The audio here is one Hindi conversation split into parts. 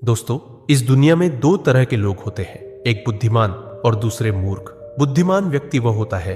दोस्तों, इस दुनिया में दो तरह के लोग होते हैं, एक बुद्धिमान और दूसरे मूर्ख। बुद्धिमान व्यक्ति वह होता है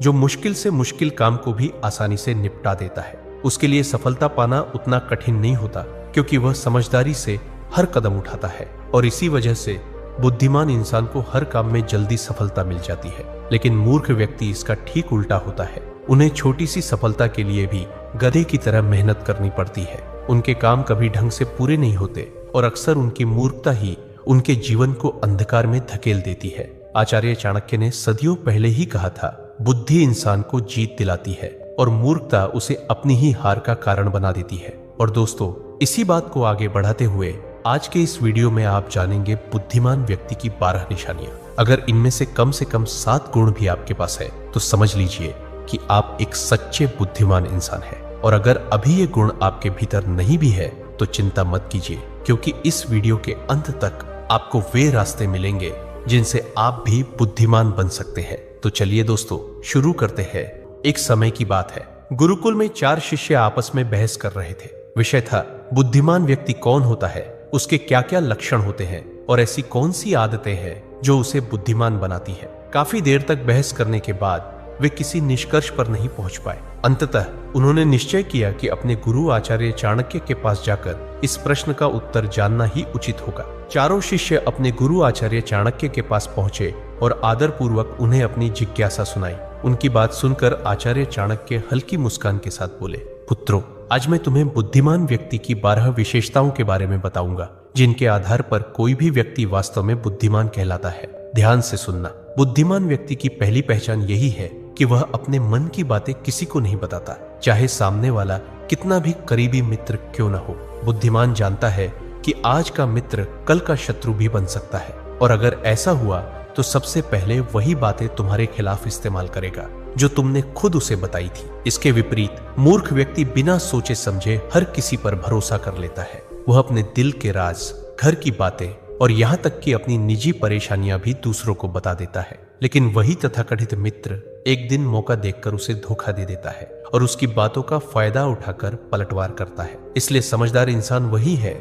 जो मुश्किल से मुश्किल काम को भी आसानी से निपटा देता है। उसके लिए सफलता पाना उतना कठिन नहीं होता, क्योंकि वह समझदारी से हर कदम उठाता है और इसी वजह से बुद्धिमान इंसान को हर काम में जल्दी सफलता मिल जाती है। लेकिन मूर्ख व्यक्ति इसका ठीक उल्टा होता है। उन्हें छोटी सी सफलता के लिए भी गधे की तरह मेहनत करनी पड़ती है। उनके काम कभी ढंग से पूरे नहीं होते और अक्सर उनकी मूर्खता ही उनके जीवन को अंधकार में धकेल देती है। आचार्य चाणक्य ने सदियों पहले ही कहा था, बुद्धि इंसान को जीत दिलाती है और मूर्खता उसे अपनी ही हार का कारण बना देती है। और दोस्तों, इसी बात को आगे बढ़ाते हुए आज के इस वीडियो में आप जानेंगे बुद्धिमान व्यक्ति की 12 निशानियां। अगर इनमें से कम 7 गुण भी आपके पास है तो समझ लीजिए कि आप एक सच्चे बुद्धिमान इंसान हैं। और अगर अभी ये गुण आपके भीतर नहीं भी है तो चिंता मत कीजिए, क्योंकि इस वीडियो के अंत तक आपको वे रास्ते मिलेंगे जिनसे आप भी बुद्धिमान बन सकते हैं। तो चलिए दोस्तों, शुरू करते हैं। एक समय की बात है, गुरुकुल में 4 शिष्य आपस में बहस कर रहे थे। विषय था, बुद्धिमान व्यक्ति कौन होता है, उसके क्या क्या लक्षण होते हैं और ऐसी कौन सी आदतें हैं जो उसे बुद्धिमान बनाती है। काफी देर तक बहस करने के बाद वे किसी निष्कर्ष पर नहीं पहुंच पाए। अंततः उन्होंने निश्चय किया कि अपने गुरु आचार्य चाणक्य के पास जाकर इस प्रश्न का उत्तर जानना ही उचित होगा। चारों शिष्य अपने गुरु आचार्य चाणक्य के पास पहुंचे और आदर पूर्वक उन्हें अपनी जिज्ञासा सुनाई। उनकी बात सुनकर आचार्य चाणक्य हल्की मुस्कान के साथ बोले, पुत्रों, आज मैं तुम्हें बुद्धिमान व्यक्ति की 12 विशेषताओं के बारे में बताऊंगा, जिनके आधार पर कोई भी व्यक्ति वास्तव में बुद्धिमान कहलाता है। ध्यान से सुनना। बुद्धिमान व्यक्ति की पहली पहचान यही है कि वह अपने मन की बातें किसी को नहीं बताता, चाहे सामने वाला कितना भी करीबी मित्र क्यों न हो। बुद्धिमान जानता है कि आज का मित्र कल का शत्रु भी बन सकता है, और अगर ऐसा हुआ तो सबसे पहले वही बातें तुम्हारे खिलाफ इस्तेमाल करेगा जो तुमने खुद उसे बताई थी। इसके विपरीत मूर्ख व्यक्ति बिना सोचे समझे हर किसी पर भरोसा कर लेता है। वह अपने दिल के राज, घर की बातें और यहाँ तक कि अपनी निजी परेशानियां भी दूसरों को बता देता है। लेकिन वही तथाकथित मित्र एक दिन मौका देखकर उसे धोखा दे देता है और उसकी बातों का फायदा उठाकर पलटवार करता है। इसलिए समझदार इंसान वही है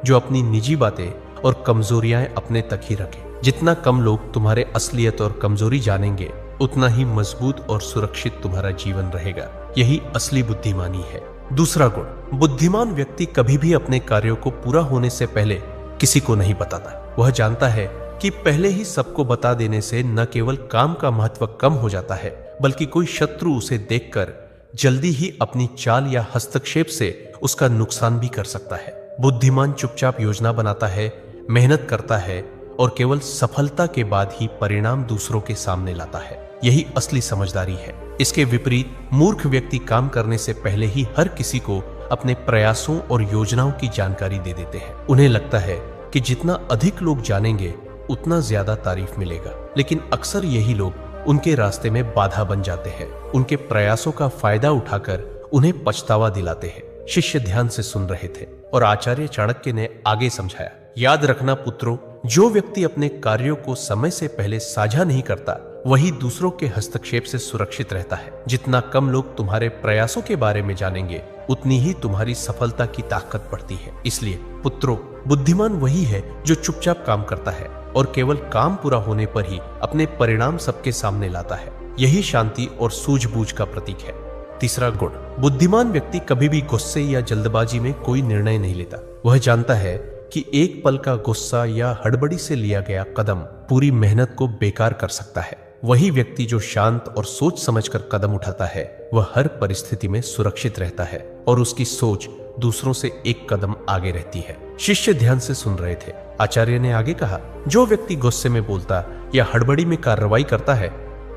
जो अपनी निजी बातें और कमजोरियां अपने तक ही रखे। जितना कम लोग तुम्हारे असलियत और कमजोरी जानेंगे, उतना ही मजबूत और सुरक्षित तुम्हारा जीवन रहेगा। यही असली बुद्धिमानी है। दूसरा गुण, बुद्धिमान व्यक्ति कभी भी अपने कार्यों को पूरा होने से पहले किसी को नहीं बताता। वह जानता है कि पहले ही सबको बता देने से न केवल काम का महत्व कम हो जाता है, बल्कि कोई शत्रु उसे देखकर जल्दी ही अपनी चाल या हस्तक्षेप से उसका नुकसान भी कर सकता है। बुद्धिमान चुपचाप योजना बनाता है, मेहनत करता है और केवल सफलता के बाद ही परिणाम दूसरों के सामने लाता है। यही असली समझदारी है। इसके विपरीत मूर्ख व्यक्ति काम करने से पहले ही हर किसी को अपने प्रयासों और योजनाओं की जानकारी दे देते हैं। उन्हें लगता है कि जितना अधिक लोग जानेंगे उतना ज्यादा तारीफ मिलेगा, लेकिन अक्सर यही लोग उनके रास्ते में बाधा बन जाते हैं। उनके प्रयासों का फायदा उठाकर उन्हें पछतावा दिलाते हैं। शिष्य ध्यान से सुन रहे थे और आचार्य चाणक्य ने आगे समझाया, याद रखना पुत्रों, जो व्यक्ति अपने कार्यों को समय से पहले साझा नहीं करता, वही दूसरों के हस्तक्षेप से सुरक्षित रहता है। जितना कम लोग तुम्हारे प्रयासों के बारे में जानेंगे, उतनी ही तुम्हारी सफलता की ताकत बढ़ती है। इसलिए पुत्रों, बुद्धिमान वही है जो चुपचाप काम करता है और केवल काम पूरा होने पर ही अपने परिणाम सबके सामने लाता है। यही शांति और सूझबूझ का प्रतीक है। तीसरा गुण, बुद्धिमान व्यक्ति कभी भी गुस्से या जल्दबाजी में कोई निर्णय नहीं लेता। वह जानता है कि एक पल का गुस्सा या हड़बड़ी से लिया गया कदम पूरी मेहनत को बेकार कर सकता है। वही व्यक्ति जो शांत और सोच समझकर कदम उठाता है, वह हर परिस्थिति में सुरक्षित रहता है और उसकी सोच दूसरों से एक कदम आगे रहती है। शिष्य ध्यान से सुन रहे थे। आचार्य ने आगे कहा, जो व्यक्ति गुस्से में बोलता या हड़बड़ी में कार्रवाई करता है,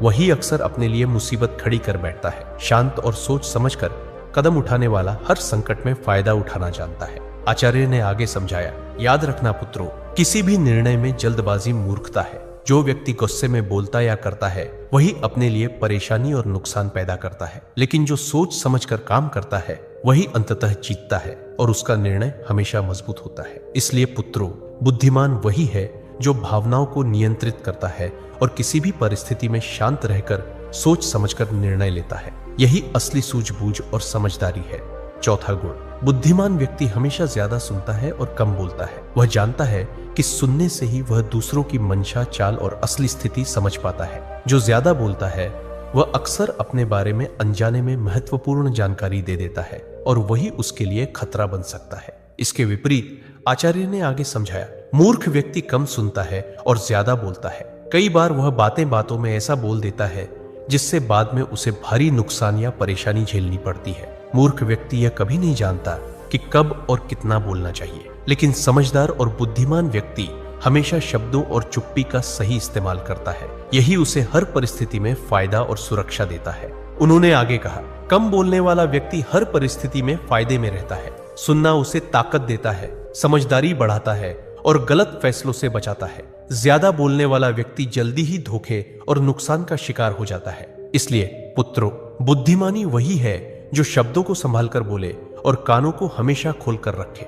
वही अक्सर अपने लिए मुसीबत खड़ी कर बैठता है। शांत और सोच समझकर कदम उठाने वाला हर संकट में फायदा उठाना जानता है। आचार्य ने आगे समझाया, याद रखना पुत्रों, किसी भी निर्णय में जल्दबाजी मूर्खता है। जो व्यक्ति गुस्से में बोलता या करता है, वही अपने लिए परेशानी और नुकसान पैदा करता है। लेकिन जो सोच समझकर काम करता है, वही अंततः जीतता है और उसका निर्णय हमेशा मजबूत होता है। इसलिए पुत्रों, बुद्धिमान वही है जो भावनाओं को नियंत्रित करता है और किसी भी परिस्थिति में शांत रहकर सोच समझकर निर्णय लेता है। यही असली सूझबूझ और समझदारी है। चौथा गुण, बुद्धिमान व्यक्ति हमेशा ज्यादा सुनता है और कम बोलता है। वह जानता है कि सुनने से ही वह दूसरों की मंशा, चाल और असली स्थिति समझ पाता है। जो ज्यादा बोलता है वह अक्सर अपने बारे में अनजाने में महत्वपूर्ण जानकारी दे देता है और वही उसके लिए खतरा बन सकता है। इसके विपरीत आचार्य ने आगे समझाया, मूर्ख व्यक्ति कम सुनता है और ज्यादा बोलता है। कई बार वह बातें बातों में ऐसा बोल देता है जिससे बाद में उसे भारी नुकसान या परेशानी झेलनी पड़ती है। मूर्ख व्यक्ति यह कभी नहीं जानता कि कब और कितना बोलना चाहिए, लेकिन समझदार और बुद्धिमान व्यक्ति हमेशा शब्दों और चुप्पी का सही इस्तेमाल करता है। यही उसे हर परिस्थिति में फायदा और सुरक्षा देता है। उन्होंने आगे कहा, कम बोलने वाला व्यक्ति हर परिस्थिति में फायदे में रहता है। सुनना उसे ताकत देता है, समझदारी बढ़ाता है और गलत फैसलों से बचाता है। ज्यादा बोलने वाला व्यक्ति जल्दी ही धोखे और नुकसान का शिकार हो जाता है। इसलिए पुत्रों, बुद्धिमानी वही है जो शब्दों को संभाल कर बोले और कानों को हमेशा खोलकर रखे।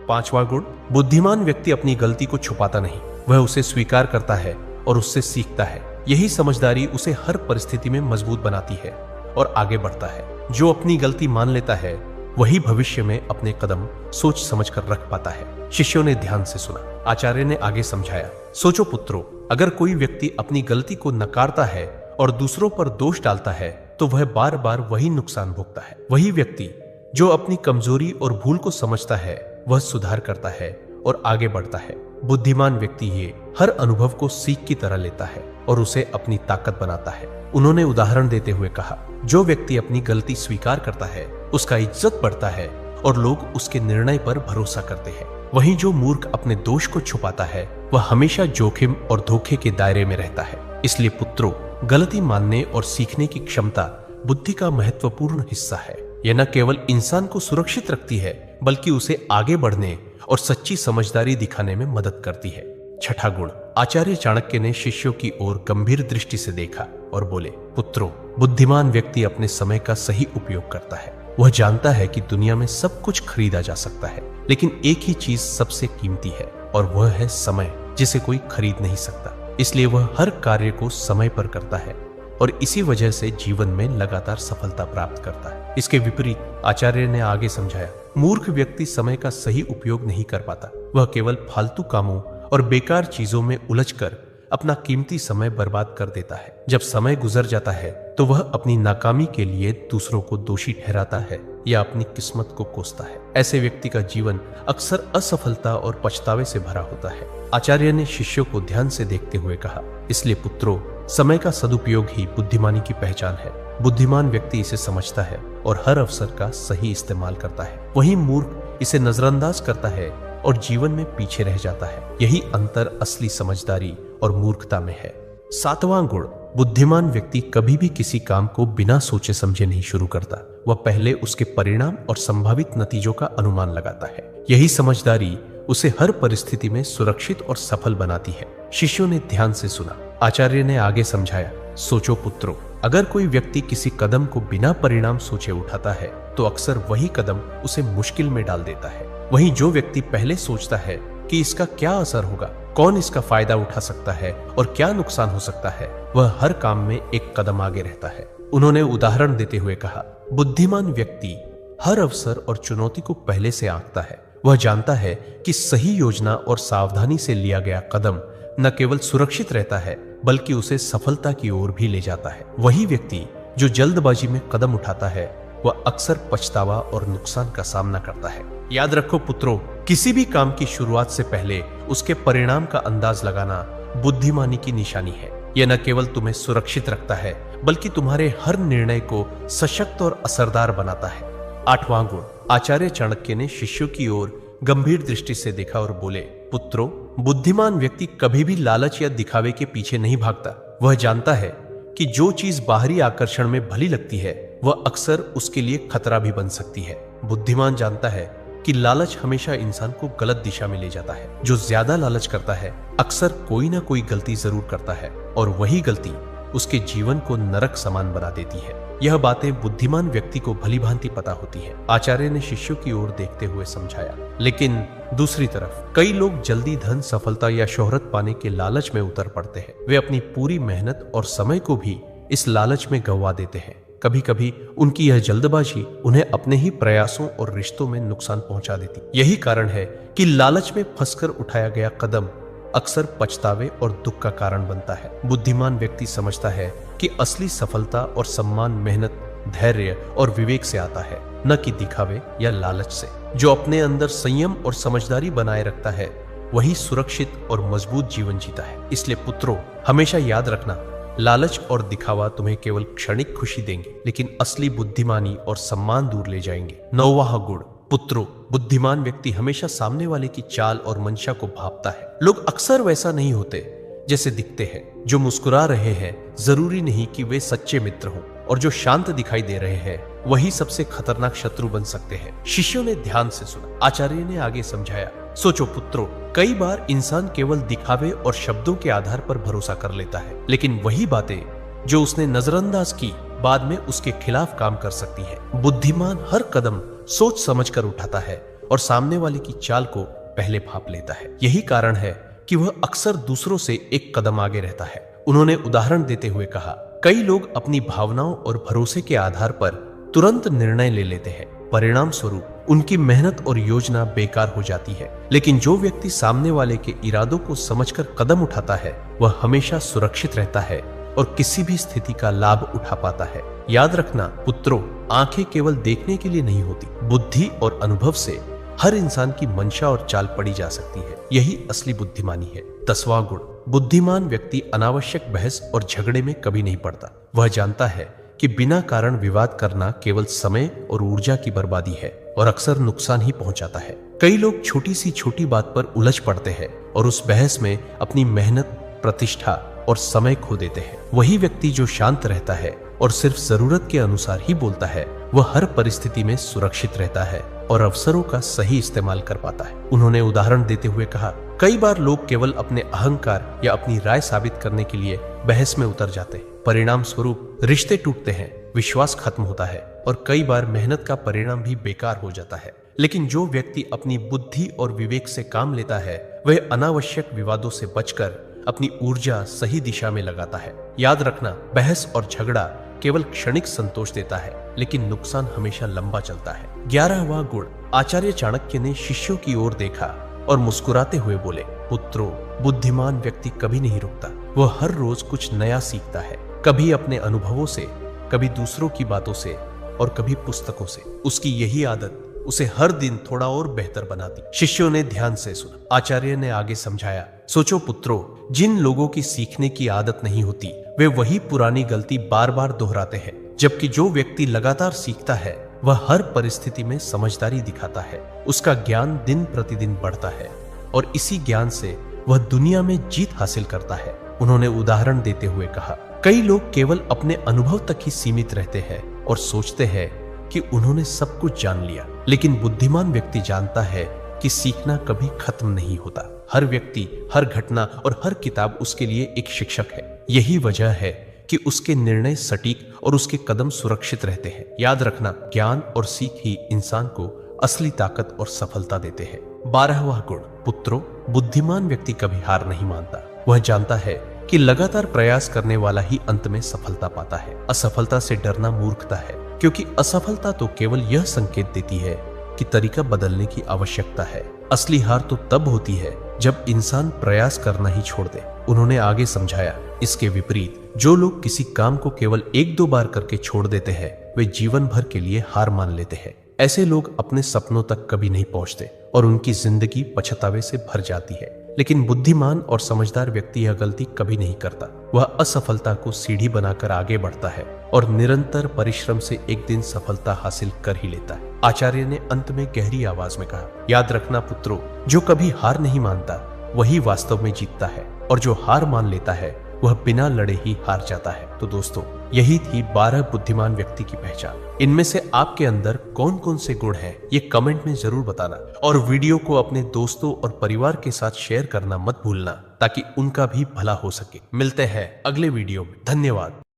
5वां गुण, बुद्धिमान व्यक्ति अपनी गलती को छुपाता नहीं, वह उसे स्वीकार करता है और उससे सीखता है। यही समझदारी उसे हर परिस्थिति में मजबूत बनाती है और आगे बढ़ता है। जो अपनी गलती मान लेता है वही भविष्य में अपने कदम सोच समझ कर रख पाता है। शिष्यों ने ध्यान से सुना। आचार्य ने आगे समझाया, सोचो पुत्रों, अगर कोई व्यक्ति अपनी गलती को नकारता है और दूसरों पर दोष डालता है तो वह बार बार वही नुकसान भोगता है। वही व्यक्ति जो अपनी कमजोरी और भूल को समझता है वह सुधार करता है और आगे बढ़ता है। बुद्धिमान व्यक्ति ये हर अनुभव को सीख की तरह लेता है और उसे अपनी ताकत बनाता है। उन्होंने उदाहरण देते हुए कहा, जो व्यक्ति अपनी गलती स्वीकार करता है उसका इज्जत बढ़ता है और लोग उसके निर्णय पर भरोसा करते हैं। वहीं जो मूर्ख अपने दोष को छुपाता है वह हमेशा जोखिम और धोखे के दायरे में रहता है। इसलिए पुत्रों, गलती मानने और सीखने की क्षमता बुद्धि का महत्वपूर्ण हिस्सा है। यह न केवल इंसान को सुरक्षित रखती है बल्कि उसे आगे बढ़ने और सच्ची समझदारी दिखाने में मदद करती है। 6ठा गुण, आचार्य चाणक्य ने शिष्यों की ओर गंभीर दृष्टि से देखा और बोले, पुत्रों, बुद्धिमान व्यक्ति अपने समय का सही उपयोग करता है। वह जानता है कि दुनिया में सब कुछ खरीदा जा सकता है, लेकिन एक ही चीज सबसे कीमती है और वह है समय, जिसे कोई खरीद नहीं सकता। इसलिए वह हर कार्य को समय पर करता है और इसी वजह से जीवन में लगातार सफलता प्राप्त करता है। इसके विपरीत आचार्य ने आगे समझाया, मूर्ख व्यक्ति समय का सही उपयोग नहीं कर पाता। वह केवल फालतू कामों और बेकार चीजों में उलझकर अपना कीमती समय बर्बाद कर देता है। जब समय गुजर जाता है तो वह अपनी नाकामी के लिए दूसरों को दोषी ठहराता है या अपनी किस्मत को कोसता है। ऐसे व्यक्ति का जीवन अक्सर असफलता और पछतावे से भरा होता है। आचार्य ने शिष्यों को ध्यान से देखते हुए कहा, इसलिए पुत्रों, समय का सदुपयोग ही बुद्धिमानी की पहचान है। बुद्धिमान व्यक्ति इसे समझता है और हर अवसर का सही इस्तेमाल करता है। वहीं मूर्ख इसे नजरअंदाज करता है और जीवन में पीछे रह जाता है। यही अंतर असली समझदारी और मूर्खता में है। 7वां गुण, बुद्धिमान व्यक्ति कभी भी किसी काम को बिना सोचे समझे नहीं शुरू करता। वह पहले उसके परिणाम और संभावित नतीजों का अनुमान लगाता है। यही समझदारी उसे हर परिस्थिति में सुरक्षित और सफल बनाती है। शिष्यों ने ध्यान से सुना। आचार्य ने आगे समझाया, सोचो पुत्रों, अगर कोई व्यक्ति किसी कदम को बिना परिणाम सोचे उठाता है तो अक्सर वही कदम उसे मुश्किल में डाल देता है। वहीं जो व्यक्ति पहले सोचता है कि इसका क्या असर होगा, कौन इसका फायदा उठा सकता है और क्या नुकसान हो सकता है, वह हर काम में एक कदम आगे रहता है। उन्होंने उदाहरण देते हुए कहा, बुद्धिमान व्यक्ति हर अवसर और चुनौती को पहले से आंकता है। वह जानता है कि सही योजना और सावधानी से लिया गया कदम न केवल सुरक्षित रहता है बल्कि उसे सफलता की ओर भी ले जाता है। वही व्यक्ति जो जल्दबाजी में कदम उठाता है वह अक्सर पछतावा और नुकसान का सामना करता है। याद रखो पुत्रों, किसी भी काम की शुरुआत से पहले उसके परिणाम का अंदाज लगाना बुद्धिमानी की निशानी है। यह न केवल तुम्हें सुरक्षित रखता है बल्कि तुम्हारे हर निर्णय को सशक्त और असरदार बनाता है। 8वां गुण, आचार्य चाणक्य ने शिष्यों की ओर गंभीर दृष्टि से देखा और बोले, पुत्रों, बुद्धिमान व्यक्ति कभी भी लालच या दिखावे के पीछे नहीं भागता। वह जानता है कि जो चीज बाहरी आकर्षण में भली लगती है वह अक्सर उसके लिए खतरा भी बन सकती है। बुद्धिमान जानता है कि लालच हमेशा इंसान को गलत दिशा में ले जाता है। जो ज्यादा लालच करता है अक्सर कोई ना कोई गलती जरूर करता है और वही गलती उसके जीवन को नरक समान बना देती है। यह बातें बुद्धिमान व्यक्ति को भली भांति पता होती है। आचार्य ने शिष्यों की ओर देखते हुए समझाया, लेकिन दूसरी तरफ कई लोग जल्दी धन, सफलता या शोहरत पाने के लालच में उतर पड़ते हैं। वे अपनी पूरी मेहनत और समय को भी इस लालच में गंवा देते हैं। कभी कभी उनकी यह जल्दबाजी उन्हें अपने ही प्रयासों और रिश्तों में नुकसान पहुंचा देती। यही कारण है कि लालच में फंसकर उठाया गया कदम अक्सर पछतावे और दुख का कारण बनता है। बुद्धिमान व्यक्ति समझता है कि असली सफलता और सम्मान मेहनत, धैर्य और विवेक से आता है, न कि दिखावे या लालच से। जो अपने अंदर संयम और समझदारी बनाए रखता है वही सुरक्षित और मजबूत जीवन जीता है। इसलिए पुत्रों, हमेशा याद रखना, लालच और दिखावा तुम्हें केवल क्षणिक खुशी देंगे, लेकिन असली बुद्धिमानी और सम्मान दूर ले जाएंगे। 9वां गुण, पुत्रों, बुद्धिमान व्यक्ति हमेशा सामने वाले की चाल और मंशा को भांपता है। लोग अक्सर वैसा नहीं होते जैसे दिखते हैं। जो मुस्कुरा रहे हैं जरूरी नहीं कि वे सच्चे मित्र हों, और जो शांत दिखाई दे रहे हैं वही सबसे खतरनाक शत्रु बन सकते हैं। शिष्यों ने ध्यान से सुना। आचार्य ने आगे समझाया, सोचो पुत्रों, कई बार इंसान केवल दिखावे और शब्दों के आधार पर भरोसा कर लेता है, लेकिन वही बातें जो उसने नजरअंदाज की बाद में उसके खिलाफ काम कर सकती है। बुद्धिमान हर कदम सोच समझकर उठाता है और सामने वाले की चाल को पहले भांप लेता है। यही कारण है कि वह अक्सर दूसरों से एक कदम आगे रहता है। उन्होंने उदाहरण देते हुए कहा, कई लोग अपनी भावनाओं और भरोसे के आधार पर तुरंत निर्णय ले लेते हैं। परिणाम स्वरूप उनकी मेहनत और योजना बेकार हो जाती है। लेकिन जो व्यक्ति सामने वाले के इरादों को समझकर कदम उठाता है वह हमेशा सुरक्षित रहता है और किसी भी स्थिति का लाभ उठा पाता है। याद रखना पुत्रों, आंखें केवल देखने के लिए नहीं होती, बुद्धि और अनुभव से हर इंसान की मंशा और चाल पड़ी जा सकती है। यही असली बुद्धिमानी है। 10वां गुण, बुद्धिमान व्यक्ति अनावश्यक बहस और झगड़े में कभी नहीं पड़ता। वह जानता है कि बिना कारण विवाद करना केवल समय और ऊर्जा की बर्बादी है और अक्सर नुकसान ही पहुंचाता है। कई लोग छोटी सी छोटी बात पर उलझ पड़ते हैं और उस बहस में अपनी मेहनत, प्रतिष्ठा और समय खो देते हैं। वही व्यक्ति जो शांत रहता है और सिर्फ जरूरत के अनुसार ही बोलता है वह हर परिस्थिति में सुरक्षित रहता है और अवसरों का सही इस्तेमाल कर पाता है। उन्होंने उदाहरण देते हुए कहा, कई बार लोग केवल अपने अहंकार या अपनी राय साबित करने के लिए बहस में उतर जाते हैं। परिणाम स्वरूप रिश्ते टूटते हैं, विश्वास खत्म होता है और कई बार मेहनत का परिणाम भी बेकार हो जाता है। लेकिन जो व्यक्ति अपनी बुद्धि और विवेक से काम लेता है वह अनावश्यक विवादों से बचकर अपनी ऊर्जा सही दिशा में लगाता है। याद रखना, बहस और झगड़ा केवल क्षणिक संतोष देता है, लेकिन नुकसान हमेशा लंबा चलता है। 11वां गुण, आचार्य चाणक्य ने शिष्यों की ओर देखा और मुस्कुराते हुए बोले, पुत्रों, बुद्धिमान व्यक्ति कभी नहीं रुकता। वह हर रोज कुछ नया सीखता है, कभी अपने अनुभवों से, कभी दूसरों की बातों से और कभी पुस्तकों से। उसकी यही आदत उसे हर दिन थोड़ा और बेहतर बनाती। शिष्यों ने ध्यान से सुना। आचार्य ने आगे समझाया, सोचो पुत्रों, जिन लोगों की सीखने की आदत नहीं होती वे वही पुरानी गलती बार बार दोहराते हैं, जबकि जो व्यक्ति लगातार सीखता है वह हर परिस्थिति में समझदारी दिखाता है। उसका ज्ञान दिन प्रतिदिन बढ़ता है और इसी ज्ञान से वह दुनिया में जीत हासिल करता है। उन्होंने उदाहरण देते हुए कहा, कई लोग केवल अपने अनुभव तक ही सीमित रहते हैं और सोचते हैं कि उन्होंने सब कुछ जान लिया, लेकिन बुद्धिमान व्यक्ति जानता है कि सीखना कभी खत्म नहीं होता। हर व्यक्ति, हर घटना और हर किताब उसके लिए एक शिक्षक है। यही वजह है कि उसके निर्णय सटीक और उसके कदम सुरक्षित रहते हैं। याद रखना, ज्ञान और सीख ही इंसान को असली ताकत और सफलता देते हैं। 12वां गुण, पुत्रों, बुद्धिमान व्यक्ति कभी हार नहीं मानता। वह जानता है कि लगातार प्रयास करने वाला ही अंत में सफलता पाता है। असफलता से डरना मूर्खता है, क्योंकि असफलता तो केवल यह संकेत देती है कि तरीका बदलने की आवश्यकता है। असली हार तो तब होती है जब इंसान प्रयास करना ही छोड़ दे। उन्होंने आगे समझाया, इसके विपरीत जो लोग किसी काम को केवल 1-2 बार करके छोड़ देते हैं वे जीवन भर के लिए हार मान लेते हैं। ऐसे लोग अपने सपनों तक कभी नहीं पहुंचते और उनकी जिंदगी पछतावे से भर जाती है। लेकिन बुद्धिमान और समझदार व्यक्ति यह गलती कभी नहीं करता। वह असफलता को सीढ़ी बनाकर आगे बढ़ता है और निरंतर परिश्रम से एक दिन सफलता हासिल कर ही लेता है। आचार्य ने अंत में गहरी आवाज में कहा, याद रखना पुत्रों, जो कभी हार नहीं मानता वही वास्तव में जीतता है और जो हार मान लेता है वह बिना लड़े ही हार जाता है। तो दोस्तों, यही थी 12 बुद्धिमान व्यक्ति की पहचान। इनमें से आपके अंदर कौन कौन से गुण हैं ये कमेंट में जरूर बताना और वीडियो को अपने दोस्तों और परिवार के साथ शेयर करना मत भूलना ताकि उनका भी भला हो सके। मिलते हैं अगले वीडियो में। धन्यवाद।